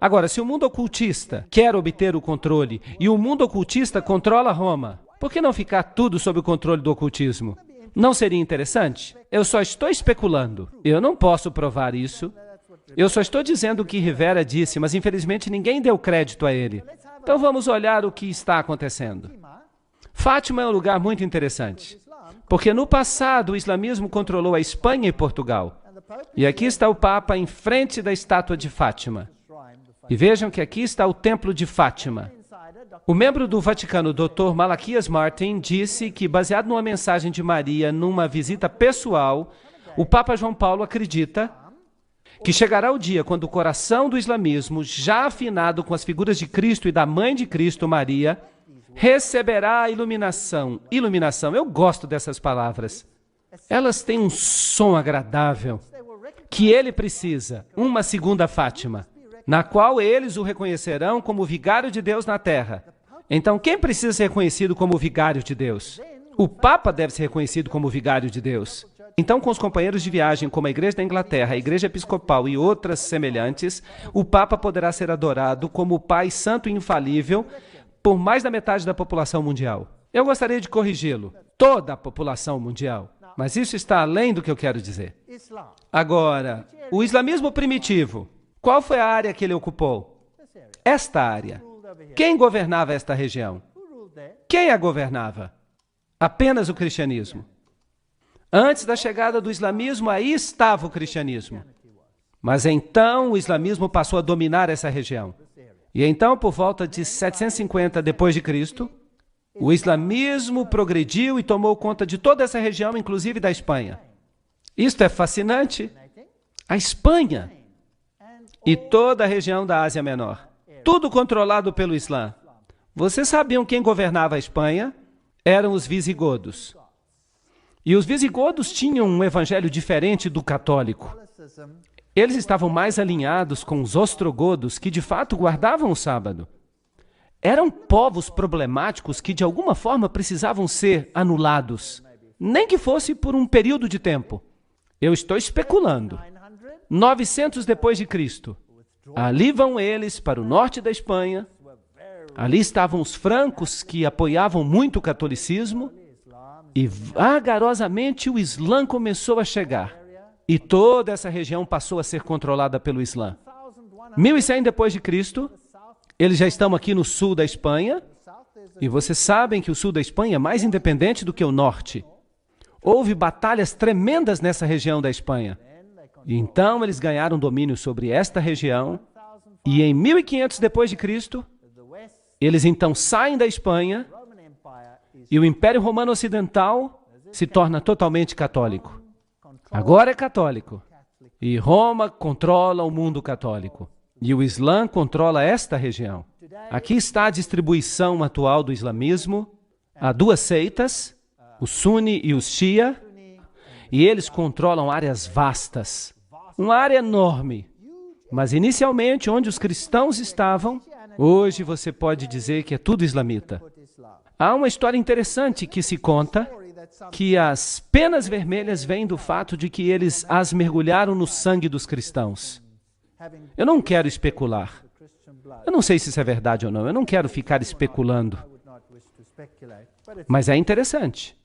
Agora, se o mundo ocultista quer obter o controle e o mundo ocultista controla Roma, por que não ficar tudo sob o controle do ocultismo? Não seria interessante? Eu só estou especulando. Eu não posso provar isso. Eu só estou dizendo o que Rivera disse, mas infelizmente ninguém deu crédito a ele. Então vamos olhar o que está acontecendo. Fátima é um lugar muito interessante, porque no passado o islamismo controlou a Espanha e Portugal. E aqui está o Papa em frente da estátua de Fátima. E vejam que aqui está o Templo de Fátima. O membro do Vaticano, Dr. Malaquias Martin, disse que, baseado numa mensagem de Maria numa visita pessoal, o Papa João Paulo acredita que chegará o dia quando o coração do islamismo, já afinado com as figuras de Cristo e da Mãe de Cristo, Maria, receberá a iluminação. Iluminação, eu gosto dessas palavras. Elas têm um som agradável que ele precisa, uma segunda Fátima, na qual eles o reconhecerão como vigário de Deus na terra. Então, quem precisa ser reconhecido como vigário de Deus? O Papa deve ser reconhecido como vigário de Deus. Então, com os companheiros de viagem, como a Igreja da Inglaterra, a Igreja Episcopal e outras semelhantes, o Papa poderá ser adorado como o Pai Santo e Infalível por mais da metade da população mundial. Eu gostaria de corrigi-lo. Toda a população mundial. Mas isso está além do que eu quero dizer. Agora, o islamismo primitivo. Qual foi a área que ele ocupou? Esta área. Quem governava esta região? Quem a governava? Apenas o cristianismo. Antes da chegada do islamismo, aí estava o cristianismo. Mas então o islamismo passou a dominar essa região. E então, por volta de 750 depois de Cristo, o islamismo progrediu e tomou conta de toda essa região, inclusive da Espanha. Isto é fascinante. A Espanha e toda a região da Ásia Menor. Tudo controlado pelo Islã. Vocês sabiam quem governava a Espanha? Eram os visigodos. E os visigodos tinham um evangelho diferente do católico. Eles estavam mais alinhados com os ostrogodos, que de fato guardavam o sábado. Eram povos problemáticos que de alguma forma precisavam ser anulados, nem que fosse por um período de tempo. Eu estou especulando. 900 depois de Cristo. Ali vão eles para o norte da Espanha. Ali estavam os francos que apoiavam muito o catolicismo. E vagarosamente o Islã começou a chegar. E toda essa região passou a ser controlada pelo Islã. 1100 depois de Cristo, eles já estão aqui no sul da Espanha. E vocês sabem que o sul da Espanha é mais independente do que o norte. Houve batalhas tremendas nessa região da Espanha. E então eles ganharam domínio sobre esta região. E em 1500 depois de Cristo, eles então saem da Espanha e o Império Romano Ocidental se torna totalmente católico. Agora é católico. E Roma controla o mundo católico. E o Islã controla esta região. Aqui está a distribuição atual do islamismo. Há duas seitas, o Sunni e os Shia, e eles controlam áreas vastas. Uma área enorme. Mas inicialmente, onde os cristãos estavam, hoje você pode dizer que é tudo islamita. Há uma história interessante que se conta, que as penas vermelhas vêm do fato de que eles as mergulharam no sangue dos cristãos. Eu não quero especular. Eu não sei se isso é verdade ou não. Eu não quero ficar especulando. Mas é interessante.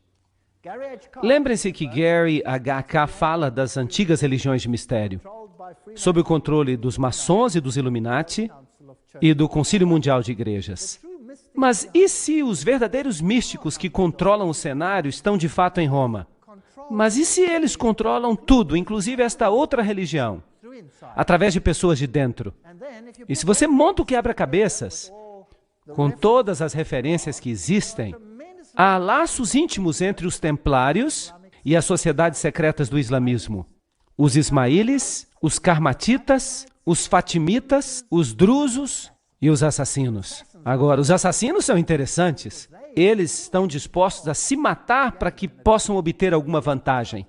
Lembrem-se que Gary H.K. fala das antigas religiões de mistério, sob o controle dos maçons e dos Illuminati e do Concílio Mundial de Igrejas. Mas e se os verdadeiros místicos que controlam o cenário estão de fato em Roma? Mas e se eles controlam tudo, inclusive esta outra religião, através de pessoas de dentro? E se você monta o quebra-cabeças, com todas as referências que existem, há laços íntimos entre os templários e as sociedades secretas do islamismo. Os ismaílis, os karmatitas, os fatimitas, os drusos e os assassinos. Agora, os assassinos são interessantes. Eles estão dispostos a se matar para que possam obter alguma vantagem.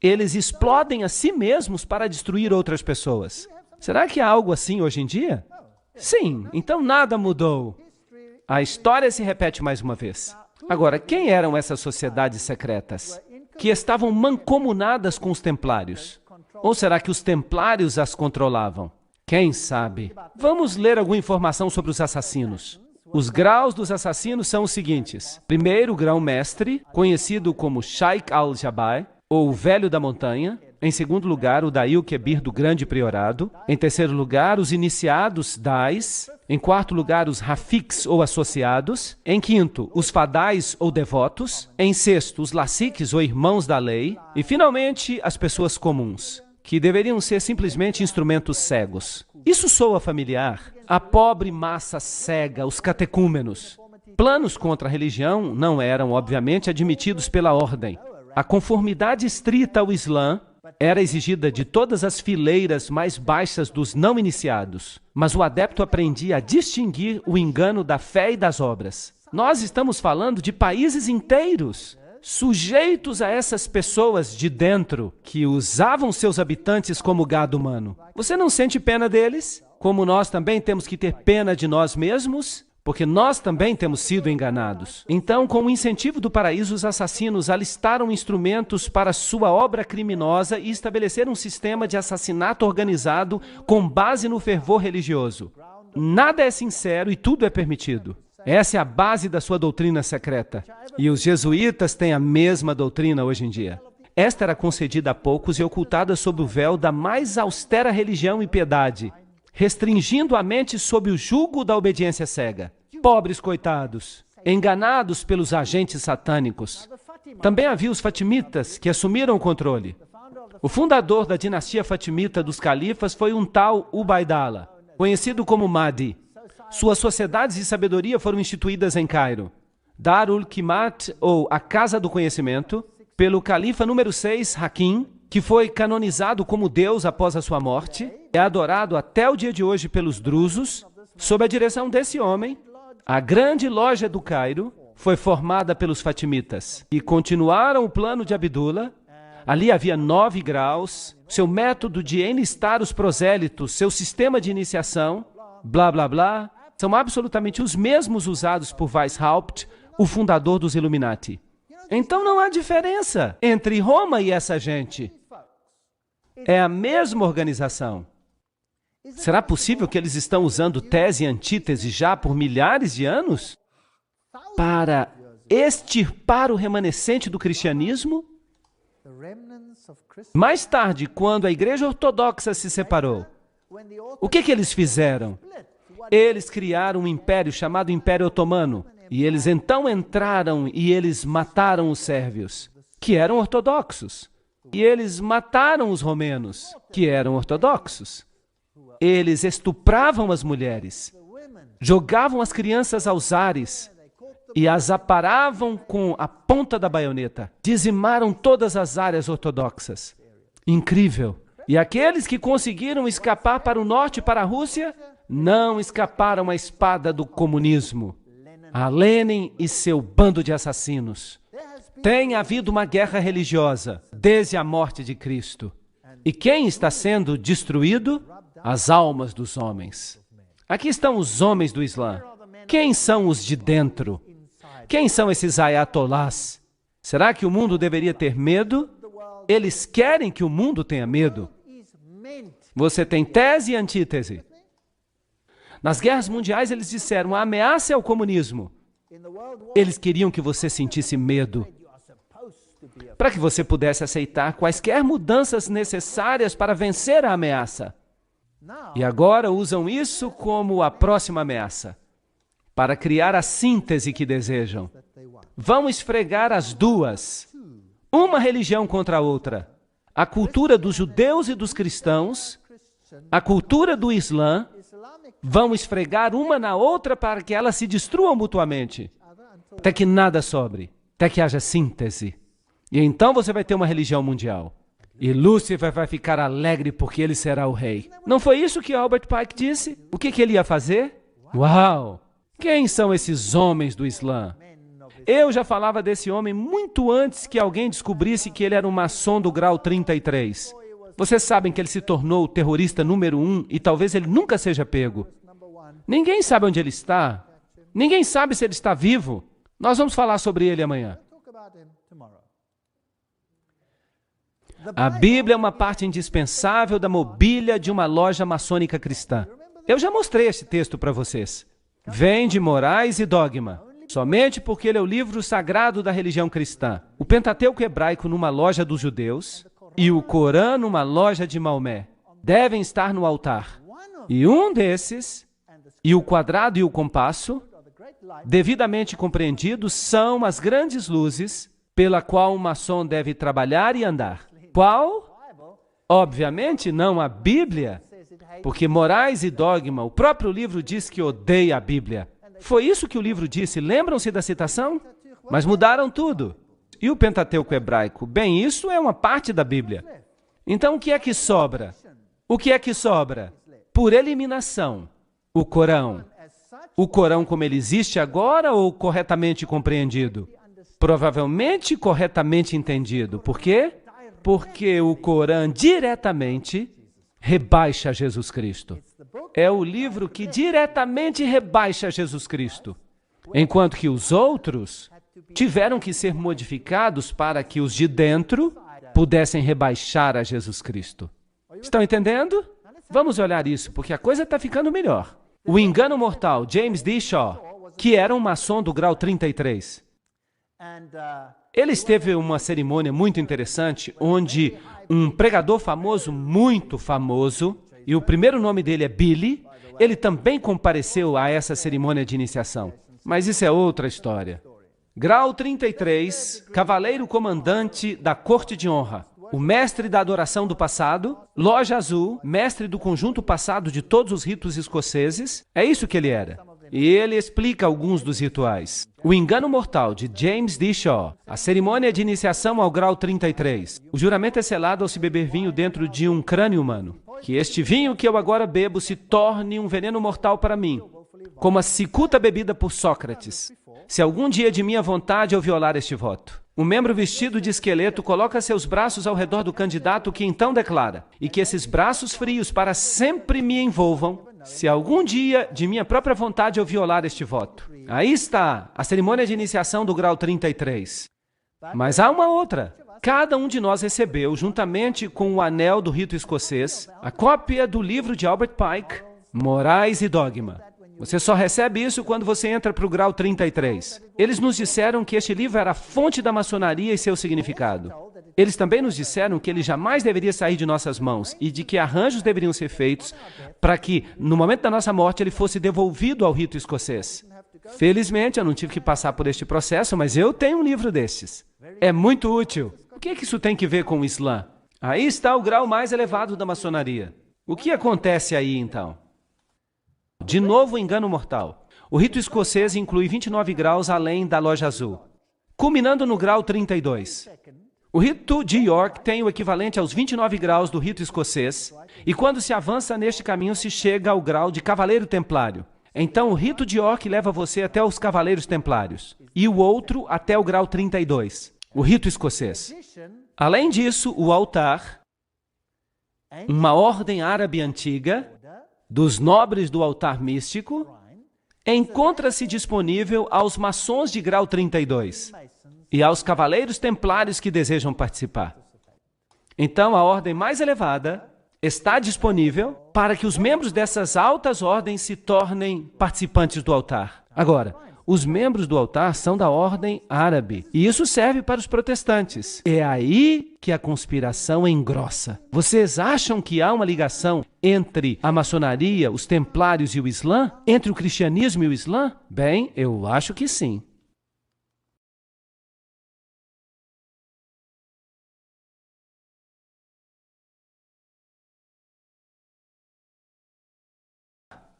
Eles explodem a si mesmos para destruir outras pessoas. Será que há algo assim hoje em dia? Sim, então nada mudou. A história se repete mais uma vez. Agora, quem eram essas sociedades secretas que estavam mancomunadas com os templários? Ou será que os templários as controlavam? Quem sabe? Vamos ler alguma informação sobre os assassinos. Os graus dos assassinos são os seguintes. Primeiro, o grão-mestre, conhecido como Sheikh al-Jabai, ou o Velho da Montanha. Em segundo lugar, o Dail Kebir do Grande Priorado. Em terceiro lugar, os iniciados Dais. Em quarto lugar, os Rafiks ou associados. Em quinto, os Fadais ou devotos. Em sexto, os Lassiques ou irmãos da lei. E finalmente, as pessoas comuns, que deveriam ser simplesmente instrumentos cegos. Isso soa familiar? A pobre massa cega, os catecúmenos. Planos contra a religião não eram, obviamente, admitidos pela ordem. A conformidade estrita ao Islã era exigida de todas as fileiras mais baixas dos não iniciados, mas o adepto aprendia a distinguir o engano da fé e das obras. Nós estamos falando de países inteiros, sujeitos a essas pessoas de dentro, que usavam seus habitantes como gado humano. Você não sente pena deles? Como nós também temos que ter pena de nós mesmos? Porque nós também temos sido enganados. Então, com o incentivo do paraíso, os assassinos alistaram instrumentos para sua obra criminosa e estabeleceram um sistema de assassinato organizado com base no fervor religioso. Nada é sincero e tudo é permitido. Essa é a base da sua doutrina secreta. E os jesuítas têm a mesma doutrina hoje em dia. Esta era concedida a poucos e ocultada sob o véu da mais austera religião e piedade, restringindo a mente sob o jugo da obediência cega. Pobres coitados, enganados pelos agentes satânicos. Também havia os fatimitas, que assumiram o controle. O fundador da dinastia fatimita dos califas foi um tal Ubaidallah, conhecido como Mahdi. Suas sociedades de sabedoria foram instituídas em Cairo. Darul Qimat, ou a Casa do Conhecimento, pelo califa número 6, Hakim, que foi canonizado como Deus após a sua morte, é adorado até o dia de hoje pelos drusos. Sob a direção desse homem, a grande loja do Cairo foi formada pelos fatimitas e continuaram o plano de Abdullah. Ali havia 9 graus, seu método de enlistar os prosélitos, seu sistema de iniciação, blá blá blá, são absolutamente os mesmos usados por Weishaupt, o fundador dos Illuminati. Então não há diferença entre Roma e essa gente. É a mesma organização. Será possível que eles estão usando tese e antítese já por milhares de anos? Para extirpar o remanescente do cristianismo? Mais tarde, quando a Igreja Ortodoxa se separou, o que eles fizeram? Eles criaram um império chamado Império Otomano. E eles então entraram e eles mataram os sérvios, que eram ortodoxos. E eles mataram os romenos, que eram ortodoxos. Eles estupravam as mulheres, jogavam as crianças aos ares e as aparavam com a ponta da baioneta. Dizimaram todas as áreas ortodoxas. Incrível. E aqueles que conseguiram escapar para o norte e para a Rússia, não escaparam à espada do comunismo. A Lenin e seu bando de assassinos. Tem havido uma guerra religiosa desde a morte de Cristo. E quem está sendo destruído? As almas dos homens. Aqui estão os homens do Islã. Quem são os de dentro? Quem são esses ayatolás? Será que o mundo deveria ter medo? Eles querem que o mundo tenha medo. Você tem tese e antítese. Nas guerras mundiais, eles disseram, a ameaça é o comunismo. Eles queriam que você sentisse medo, para que você pudesse aceitar quaisquer mudanças necessárias para vencer a ameaça. E agora usam isso como a próxima ameaça, para criar a síntese que desejam. Vão esfregar as duas, uma religião contra a outra. A cultura dos judeus e dos cristãos, a cultura do Islã, vão esfregar uma na outra para que elas se destruam mutuamente, até que nada sobre, até que haja síntese. E então você vai ter uma religião mundial. E Lúcifer vai ficar alegre porque ele será o rei. Não foi isso que Albert Pike disse? O que ele ia fazer? Uau! Quem são esses homens do Islã? Eu já falava desse homem muito antes que alguém descobrisse que ele era um maçom do grau 33. Vocês sabem que ele se tornou o terrorista número 1 e talvez ele nunca seja pego. Ninguém sabe onde ele está. Ninguém sabe se ele está vivo. Nós vamos falar sobre ele amanhã. A Bíblia é uma parte indispensável da mobília de uma loja maçônica cristã. Eu já mostrei esse texto para vocês. Vem de Morais e Dogma, somente porque ele é o livro sagrado da religião cristã. O Pentateuco hebraico numa loja dos judeus e o Corão numa loja de Maomé devem estar no altar. E um desses, e o quadrado e o compasso, devidamente compreendidos, são as grandes luzes pela qual um maçom deve trabalhar e andar. Qual? Obviamente não a Bíblia, porque Morais e Dogma, o próprio livro diz que odeia a Bíblia. Foi isso que o livro disse, lembram-se da citação? Mas mudaram tudo. E o Pentateuco hebraico? Bem, isso é uma parte da Bíblia. Então o que é que sobra? O que é que sobra? Por eliminação, o Corão. O Corão como ele existe agora ou corretamente compreendido? Provavelmente corretamente entendido. Por quê? Porque o Corão diretamente rebaixa Jesus Cristo. É o livro que diretamente rebaixa Jesus Cristo. Enquanto que os outros tiveram que ser modificados para que os de dentro pudessem rebaixar a Jesus Cristo. Estão entendendo? Vamos olhar isso, porque a coisa está ficando melhor. O engano mortal, James D. Shaw, que era um maçom do grau 33. Ele esteve em uma cerimônia muito interessante, onde um pregador famoso, muito famoso, e o primeiro nome dele é Billy, ele também compareceu a essa cerimônia de iniciação. Mas isso é outra história. Grau 33, cavaleiro comandante da corte de honra, o mestre da adoração do passado, loja azul, mestre do conjunto passado de todos os ritos escoceses, é isso que ele era. E ele explica alguns dos rituais. O engano mortal, de James D. Shaw. A cerimônia de iniciação ao grau 33. O juramento é selado ao se beber vinho dentro de um crânio humano. Que este vinho que eu agora bebo se torne um veneno mortal para mim, como a cicuta bebida por Sócrates, se algum dia de minha vontade eu violar este voto. Um membro vestido de esqueleto coloca seus braços ao redor do candidato, que então declara: e que esses braços frios para sempre me envolvam, se algum dia, de minha própria vontade, eu violar este voto. Aí está, a cerimônia de iniciação do grau 33. Mas há uma outra. Cada um de nós recebeu, juntamente com o anel do rito escocês, a cópia do livro de Albert Pike, Morais e Dogma. Você só recebe isso quando você entra para o grau 33. Eles nos disseram que este livro era a fonte da maçonaria e seu significado. Eles também nos disseram que ele jamais deveria sair de nossas mãos e de que arranjos deveriam ser feitos para que, no momento da nossa morte, ele fosse devolvido ao rito escocês. Felizmente, eu não tive que passar por este processo, mas eu tenho um livro desses. É muito útil. O que é que isso tem que ver com o Islã? Aí está o grau mais elevado da maçonaria. O que acontece aí, então? De novo, o engano mortal. O rito escocês inclui 29 graus além da loja azul, culminando no grau 32. O rito de York tem o equivalente aos 29 graus do rito escocês, e quando se avança neste caminho, se chega ao grau de cavaleiro templário. Então, o rito de York leva você até os cavaleiros templários, e o outro até o grau 32, o rito escocês. Além disso, o altar, uma ordem árabe antiga, dos nobres do altar místico, encontra-se disponível aos maçons de grau 32 e aos cavaleiros templários que desejam participar. Então, a ordem mais elevada está disponível para que os membros dessas altas ordens se tornem participantes do altar. Agora, os membros do altar são da ordem árabe, e isso serve para os protestantes. É aí que a conspiração engrossa. Vocês acham que há uma ligação entre a maçonaria, os templários e o Islã? Entre o cristianismo e o Islã? Bem, eu acho que sim.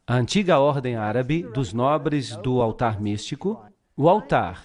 A antiga ordem árabe dos nobres do altar místico, o altar,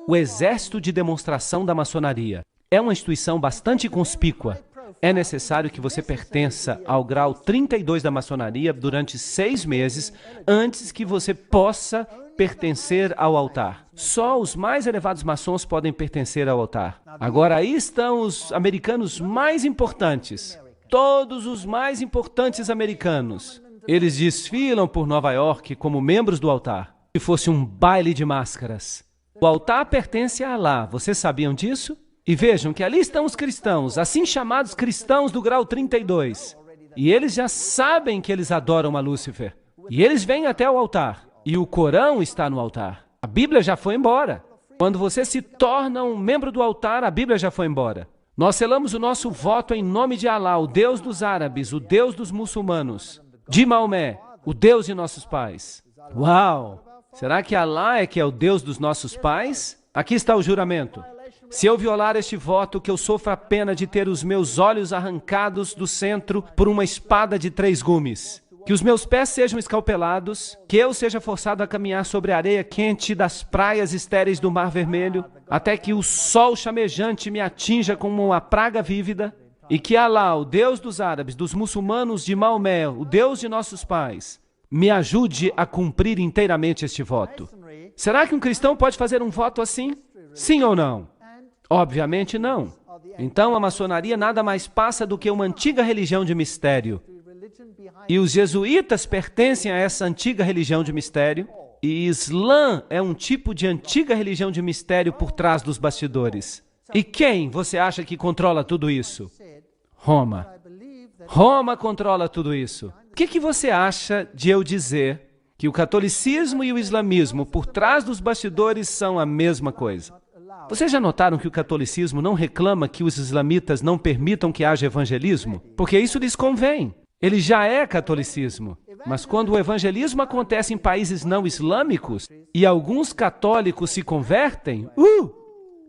o exército de demonstração da maçonaria, é uma instituição bastante conspícua. É necessário que você pertença ao grau 32 da maçonaria durante 6 meses antes que você possa pertencer ao altar. Só os mais elevados maçons podem pertencer ao altar. Agora, aí estão os americanos mais importantes. Todos os mais importantes americanos. Eles desfilam por Nova York como membros do altar. Se fosse um baile de máscaras. O altar pertence a Alá. Vocês sabiam disso? E vejam que ali estão os cristãos, assim chamados cristãos do grau 32. E eles já sabem que eles adoram a Lúcifer. E eles vêm até o altar. E o Corão está no altar. A Bíblia já foi embora. Quando você se torna um membro do altar, a Bíblia já foi embora. Nós selamos o nosso voto em nome de Alá, o Deus dos árabes, o Deus dos muçulmanos, de Maomé, o Deus de nossos pais. Uau! Será que Alá é que é o Deus dos nossos pais? Aqui está o juramento. Se eu violar este voto, que eu sofra a pena de ter os meus olhos arrancados do centro por uma espada de 3 gumes. Que os meus pés sejam escalpelados, que eu seja forçado a caminhar sobre a areia quente das praias estéreis do Mar Vermelho, até que o sol chamejante me atinja como uma praga vívida, e que Alá, o Deus dos árabes, dos muçulmanos, de Maomé, o Deus de nossos pais, me ajude a cumprir inteiramente este voto. Será que um cristão pode fazer um voto assim? Sim ou não? Obviamente não. Então a maçonaria nada mais passa do que uma antiga religião de mistério. E os jesuítas pertencem a essa antiga religião de mistério, e Islã é um tipo de antiga religião de mistério por trás dos bastidores. E quem você acha que controla tudo isso? Roma. Roma controla tudo isso. O que você acha de eu dizer que o catolicismo e o islamismo por trás dos bastidores são a mesma coisa? Vocês já notaram que o catolicismo não reclama que os islamitas não permitam que haja evangelismo? Porque isso lhes convém. Ele já é catolicismo. Mas quando o evangelismo acontece em países não islâmicos e alguns católicos se convertem,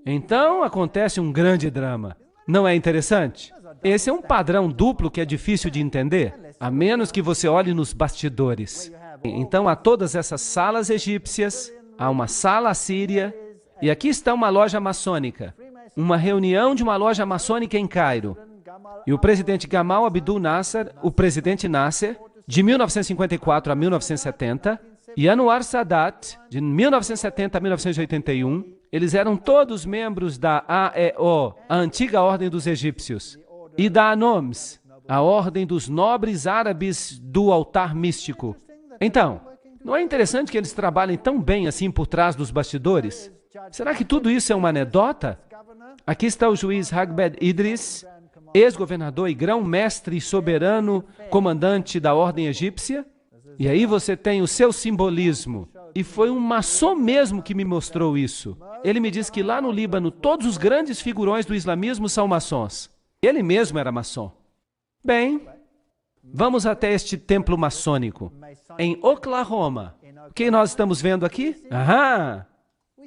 então acontece um grande drama. Não é interessante? Esse é um padrão duplo que é difícil de entender, a menos que você olhe nos bastidores. Então há todas essas salas egípcias, há uma sala assíria, e aqui está uma loja maçônica, uma reunião de uma loja maçônica em Cairo. E o presidente Gamal Abdul Nasser, o presidente Nasser, de 1954 a 1970, e Anwar Sadat, de 1970 a 1981, eles eram todos membros da AEO, a antiga Ordem dos Egípcios, e da ANOMS, a Ordem dos Nobres Árabes do Altar Místico. Então, não é interessante que eles trabalhem tão bem assim por trás dos bastidores? Será que tudo isso é uma anedota? Aqui está o juiz Hagbed Idris, ex-governador e grão-mestre e soberano comandante da ordem egípcia. E aí você tem o seu simbolismo. E foi um maçom mesmo que me mostrou isso. Ele me disse que lá no Líbano todos os grandes figurões do islamismo são maçons. Ele mesmo era maçom. Bem, vamos até este templo maçônico, em Oklahoma. O que nós estamos vendo aqui?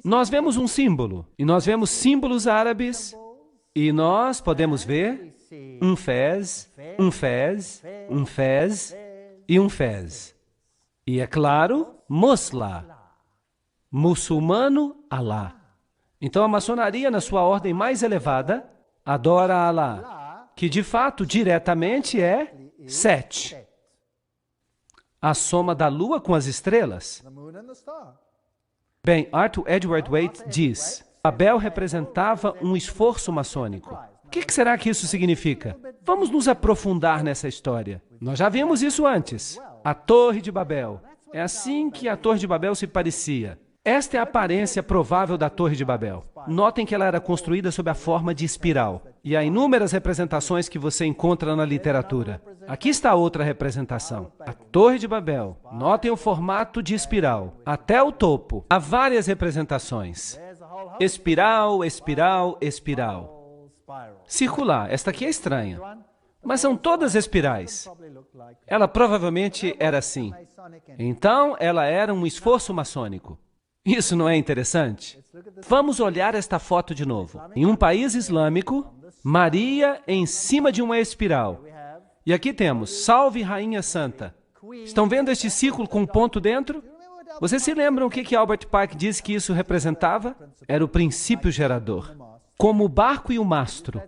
Nós vemos um símbolo, e nós vemos símbolos árabes, e nós podemos ver um fez, um fez, um fez e um fez. E é claro, Musla, muçulmano Alá. Então a maçonaria, na sua ordem mais elevada, adora Alá, que de fato, diretamente é Set, a soma da lua com as estrelas. Bem, Arthur Edward Waite diz, Babel representava um esforço maçônico. O que será que isso significa? Vamos nos aprofundar nessa história. Nós já vimos isso antes. A Torre de Babel. É assim que a Torre de Babel se parecia. Esta é a aparência provável da Torre de Babel. Notem que ela era construída sob a forma de espiral. E há inúmeras representações que você encontra na literatura. Aqui está outra representação. A Torre de Babel. Notem o formato de espiral. Até o topo. Há várias representações. Espiral, espiral, espiral. Circular. Esta aqui é estranha. Mas são todas espirais. Ela provavelmente era assim. Então, ela era um esforço maçônico. Isso não é interessante? Vamos olhar esta foto de novo. Em um país islâmico, Maria em cima de uma espiral. E aqui temos, Salve Rainha Santa. Estão vendo este círculo com um ponto dentro? Vocês se lembram o que Albert Pike disse que isso representava? Era o princípio gerador. Como o barco e o mastro.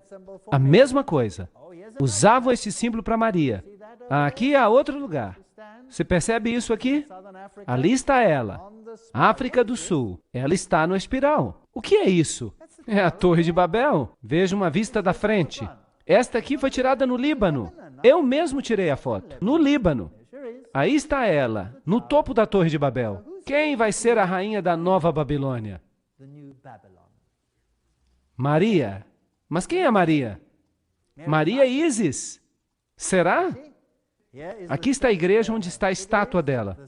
A mesma coisa. Usavam este símbolo para Maria. Aqui há outro lugar. Você percebe isso aqui? Ali está ela. África do Sul. Ela está no espiral. O que é isso? É a Torre de Babel. Veja uma vista da frente. Esta aqui foi tirada no Líbano. Eu mesmo tirei a foto. No Líbano. Aí está ela, no topo da Torre de Babel. Quem vai ser a rainha da Nova Babilônia? Maria. Mas quem é Maria? Maria é Ísis. Será? Aqui está a igreja onde está a estátua dela,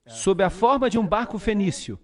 sob a forma de um barco fenício.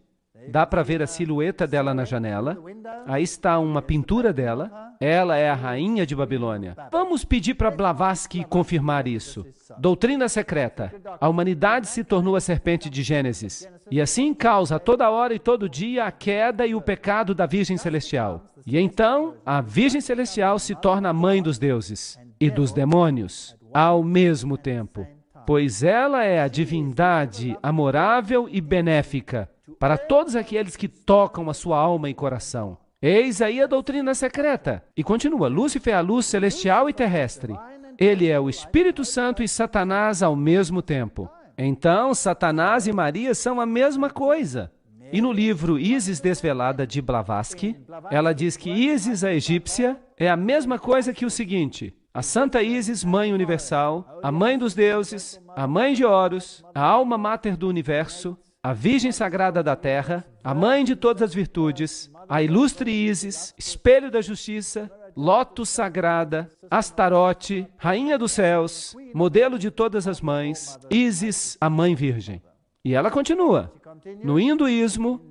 Dá para ver a silhueta dela na janela. Aí está uma pintura dela. Ela é a rainha de Babilônia. Vamos pedir para Blavatsky confirmar isso. Doutrina secreta. A humanidade se tornou a serpente de Gênesis. E assim causa toda hora e todo dia a queda e o pecado da Virgem Celestial. E então, a Virgem Celestial se torna a mãe dos deuses e dos demônios ao mesmo tempo. Pois ela é a divindade amorável e benéfica para todos aqueles que tocam a sua alma e coração. Eis aí a doutrina secreta. E continua, Lúcifer é a luz celestial e terrestre. Ele é o Espírito Santo e Satanás ao mesmo tempo. Então, Satanás e Maria são a mesma coisa. E no livro Ísis Desvelada, de Blavatsky, ela diz que Ísis, a egípcia, é a mesma coisa que o seguinte: a Santa Ísis, Mãe Universal, a Mãe dos Deuses, a Mãe de Horus, a Alma Máter do Universo, a Virgem Sagrada da Terra, a Mãe de todas as virtudes, a Ilustre Ísis, Espelho da Justiça, Lótus Sagrada, Astarote, Rainha dos Céus, Modelo de todas as mães, Ísis, a Mãe Virgem. E ela continua. No hinduísmo,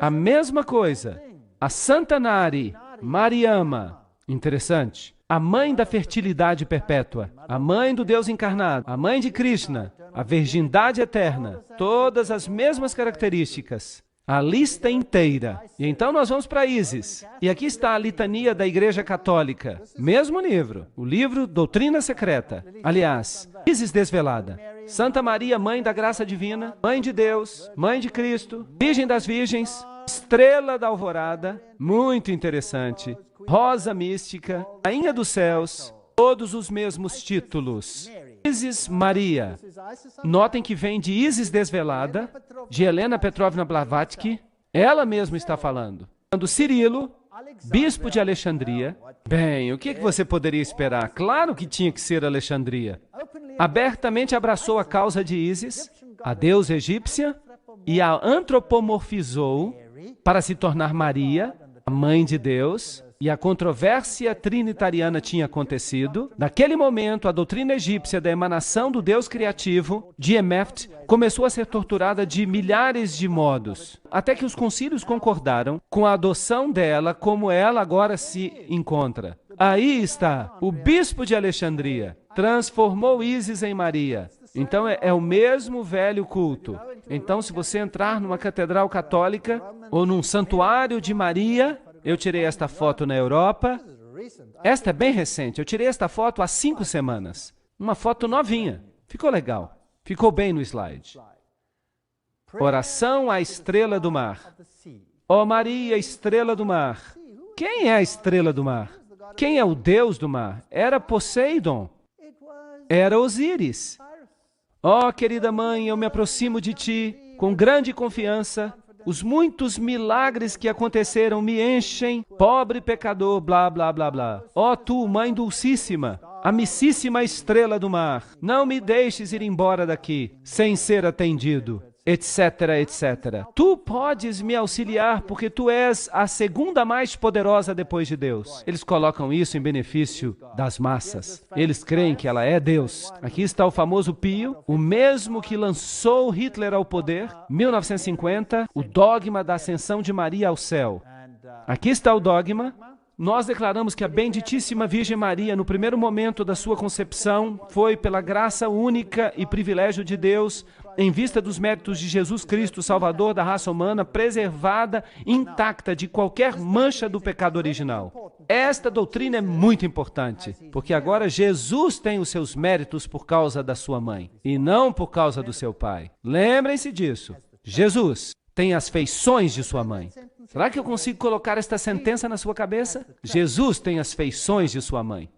a mesma coisa. A Santa Nari, Mariama, interessante, a mãe da fertilidade perpétua, a mãe do Deus encarnado, a mãe de Krishna, a virgindade eterna, todas as mesmas características, a lista inteira. E então nós vamos para Ísis. E aqui está a litania da Igreja Católica, mesmo livro, o livro Doutrina Secreta. Aliás, Ísis Desvelada. Santa Maria, Mãe da Graça Divina, Mãe de Deus, Mãe de Cristo, Virgem das Virgens, Estrela da Alvorada, muito interessante, Rosa Mística, Rainha dos Céus, todos os mesmos títulos. Ísis Maria. Notem que vem de Ísis Desvelada, de Helena Petrovna Blavatsky. Ela mesma está falando. Quando Cirilo, bispo de Alexandria. Bem, o que você poderia esperar? Claro que tinha que ser Alexandria. Abertamente abraçou a causa de Ísis, a deusa egípcia, e a antropomorfizou para se tornar Maria, a mãe de Deus. E a controvérsia trinitariana tinha acontecido. Naquele momento, a doutrina egípcia da emanação do Deus criativo, de Emeft, começou a ser torturada de milhares de modos, até que os concílios concordaram com a adoção dela como ela agora se encontra. Aí está, o bispo de Alexandria transformou Ísis em Maria. Então é o mesmo velho culto. Então, se você entrar numa catedral católica ou num santuário de Maria... Eu tirei esta foto na Europa. Esta é bem recente. Eu tirei esta foto há 5 semanas. Uma foto novinha. Ficou legal. Ficou bem no slide. Oração à estrela do mar. Ó Maria, estrela do mar. Quem é a estrela do mar? Quem é o Deus do mar? Era Poseidon. Era Osíris. Ó querida mãe, eu me aproximo de ti com grande confiança. Os muitos milagres que aconteceram me enchem, pobre pecador, blá, blá, blá, blá. Ó tu, Mãe Dulcíssima, amicíssima estrela do mar, não me deixes ir embora daqui, sem ser atendido, etc, etc. Tu podes me auxiliar, porque tu és a segunda mais poderosa depois de Deus. Eles colocam isso em benefício das massas. Eles creem que ela é Deus. Aqui está o famoso Pio, o mesmo que lançou Hitler ao poder, 1950, o dogma da ascensão de Maria ao céu. Aqui está o dogma. Nós declaramos que a benditíssima Virgem Maria, no primeiro momento da sua concepção, foi pela graça única e privilégio de Deus, em vista dos méritos de Jesus Cristo, Salvador da raça humana, preservada, intacta de qualquer mancha do pecado original. Esta doutrina é muito importante, porque agora Jesus tem os seus méritos por causa da sua mãe, e não por causa do seu pai. Lembrem-se disso. Jesus tem as feições de sua mãe. Será que eu consigo colocar esta sentença na sua cabeça? Jesus tem as feições de sua mãe.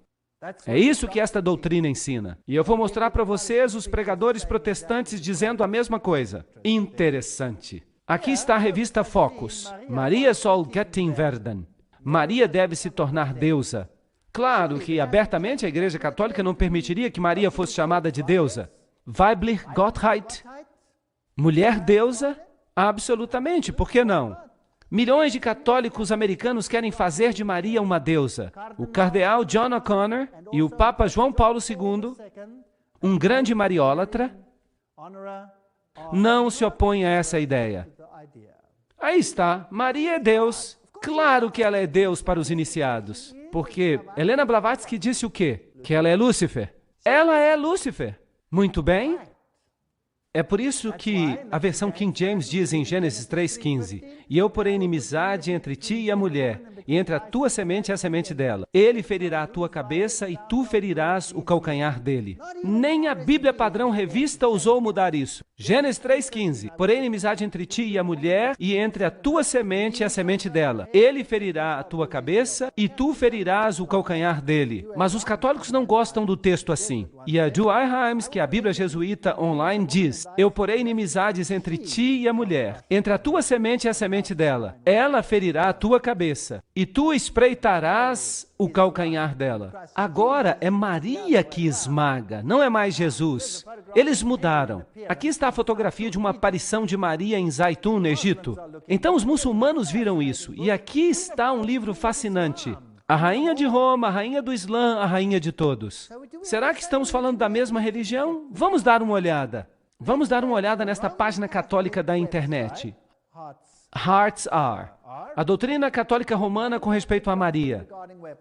É isso que esta doutrina ensina. E eu vou mostrar para vocês os pregadores protestantes dizendo a mesma coisa. Interessante. Aqui está a revista Focus. Maria soll Göttin werden. Maria deve se tornar deusa. Claro que abertamente a Igreja Católica não permitiria que Maria fosse chamada de deusa. Weiblich Gottheit. Mulher deusa? Absolutamente. Por que não? Milhões de católicos americanos querem fazer de Maria uma deusa. O cardeal John O'Connor e o Papa João Paulo II, um grande mariólatra, não se opõem a essa ideia. Aí está, Maria é Deus. Claro que ela é Deus para os iniciados. Porque Helena Blavatsky disse o quê? Que ela é Lúcifer. Ela é Lúcifer. Muito bem. É por isso que a versão King James diz em Gênesis 3,15: E eu porei inimizade entre ti e a mulher, e entre a tua semente e a semente dela. Ele ferirá a tua cabeça e tu ferirás o calcanhar dele. Nem a Bíblia Padrão Revista ousou mudar isso. Gênesis 3,15: Porém inimizade entre ti e a mulher, e entre a tua semente e a semente dela. Ele ferirá a tua cabeça e tu ferirás o calcanhar dele. Mas os católicos não gostam do texto assim. E a Joy Himes, que é a Bíblia Jesuíta Online, diz: Eu porei inimizades entre ti e a mulher, entre a tua semente e a semente dela. Ela ferirá a tua cabeça, e tu espreitarás o calcanhar dela. Agora é Maria que esmaga, não é mais Jesus. Eles mudaram. Aqui está a fotografia de uma aparição de Maria em Zaitun, no Egito. Então os muçulmanos viram isso. E aqui está um livro fascinante. A rainha de Roma, a rainha do Islã, a rainha de todos. Será que estamos falando da mesma religião? Vamos dar uma olhada. Vamos dar uma olhada nesta página católica da internet. Hearts Are. A doutrina católica romana com respeito a Maria.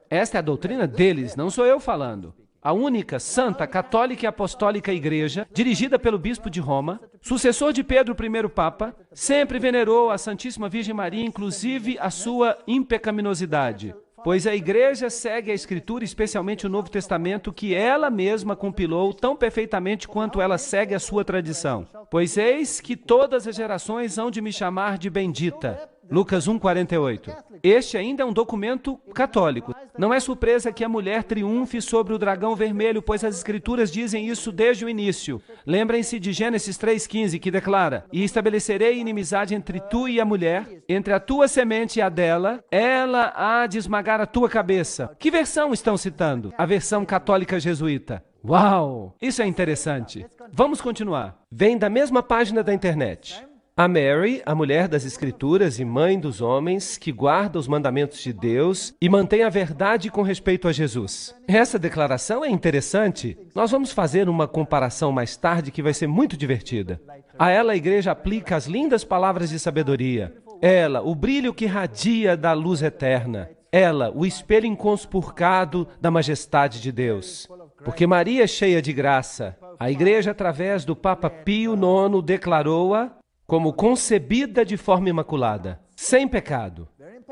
Esta é a doutrina deles, não sou eu falando. A única, santa, católica e apostólica igreja, dirigida pelo bispo de Roma, sucessor de Pedro I Papa, sempre venerou a Santíssima Virgem Maria, inclusive a sua impecaminosidade. Pois a igreja segue a Escritura, especialmente o Novo Testamento, que ela mesma compilou tão perfeitamente quanto ela segue a sua tradição. Pois eis que todas as gerações hão de me chamar de bendita. Lucas 1,48. Este ainda é um documento católico. Não é surpresa que a mulher triunfe sobre o dragão vermelho, pois as Escrituras dizem isso desde o início. Lembrem-se de Gênesis 3,15, que declara: E estabelecerei inimizade entre tu e a mulher, entre a tua semente e a dela, ela há de esmagar a tua cabeça. Que versão estão citando? A versão católica jesuíta. Uau! Isso é interessante. Vamos continuar. Vem da mesma página da internet. A Mary, a mulher das Escrituras e mãe dos homens, que guarda os mandamentos de Deus e mantém a verdade com respeito a Jesus. Essa declaração é interessante. Nós vamos fazer uma comparação mais tarde que vai ser muito divertida. A ela a igreja aplica as lindas palavras de sabedoria. Ela, o brilho que radia da luz eterna. Ela, o espelho inconspurcado da majestade de Deus. Porque Maria é cheia de graça. A igreja, através do Papa Pio IX, declarou-a como concebida de forma imaculada, sem pecado.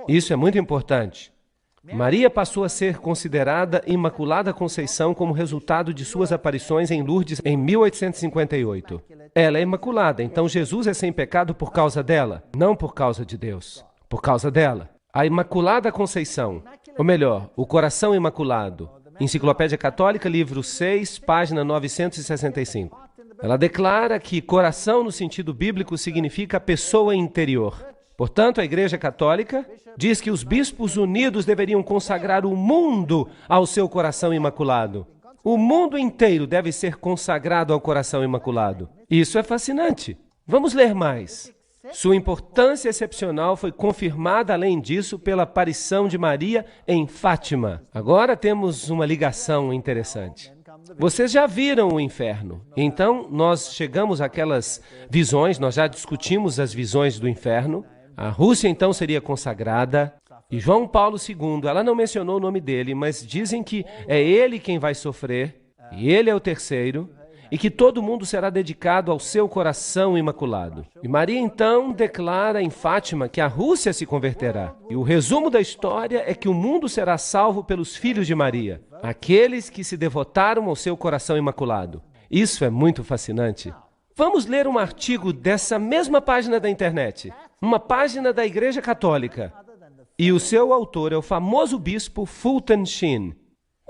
Isso é muito importante. Maria passou a ser considerada Imaculada Conceição como resultado de suas aparições em Lourdes em 1858. Ela é imaculada, então Jesus é sem pecado por causa dela, não por causa de Deus, por causa dela. A Imaculada Conceição, ou melhor, o Coração Imaculado, Enciclopédia Católica, livro 6, página 965. Ela declara que coração, no sentido bíblico, significa pessoa interior. Portanto, a Igreja Católica diz que os bispos unidos deveriam consagrar o mundo ao seu coração imaculado. O mundo inteiro deve ser consagrado ao coração imaculado. Isso é fascinante. Vamos ler mais. Sua importância excepcional foi confirmada, além disso, pela aparição de Maria em Fátima. Agora temos uma ligação interessante. Vocês já viram o inferno. Então, nós chegamos àquelas visões, nós já discutimos as visões do inferno. A Rússia, então, seria consagrada. E João Paulo II, ela não mencionou o nome dele, mas dizem que é ele quem vai sofrer, e ele é o terceiro, e que todo mundo será dedicado ao seu coração imaculado. E Maria, então, declara em Fátima que a Rússia se converterá. E o resumo da história é que o mundo será salvo pelos filhos de Maria, aqueles que se devotaram ao seu coração imaculado. Isso é muito fascinante. Vamos ler um artigo dessa mesma página da internet, uma página da Igreja Católica. E o seu autor é o famoso bispo Fulton Sheen.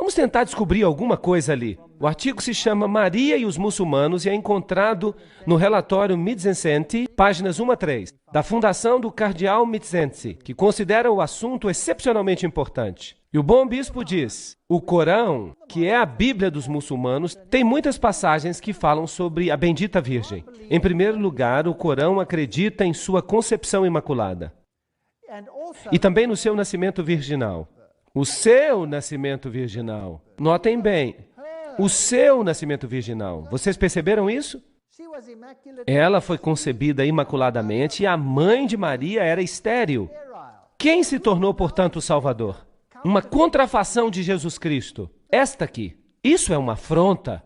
Vamos tentar descobrir alguma coisa ali. O artigo se chama Maria e os Muçulmanos e é encontrado no relatório Mizzensi, páginas 1 a 3, da Fundação do Cardeal Mizzensi, que considera o assunto excepcionalmente importante. E o bom bispo diz: o Corão, que é a Bíblia dos muçulmanos, tem muitas passagens que falam sobre a bendita Virgem. Em primeiro lugar, o Corão acredita em sua concepção imaculada. E também no seu nascimento virginal. O seu nascimento virginal. Notem bem, o seu nascimento virginal. Vocês perceberam isso? Ela foi concebida imaculadamente e a mãe de Maria era estéril. Quem se tornou, portanto, o Salvador? Uma contrafação de Jesus Cristo. Esta aqui. Isso é uma afronta.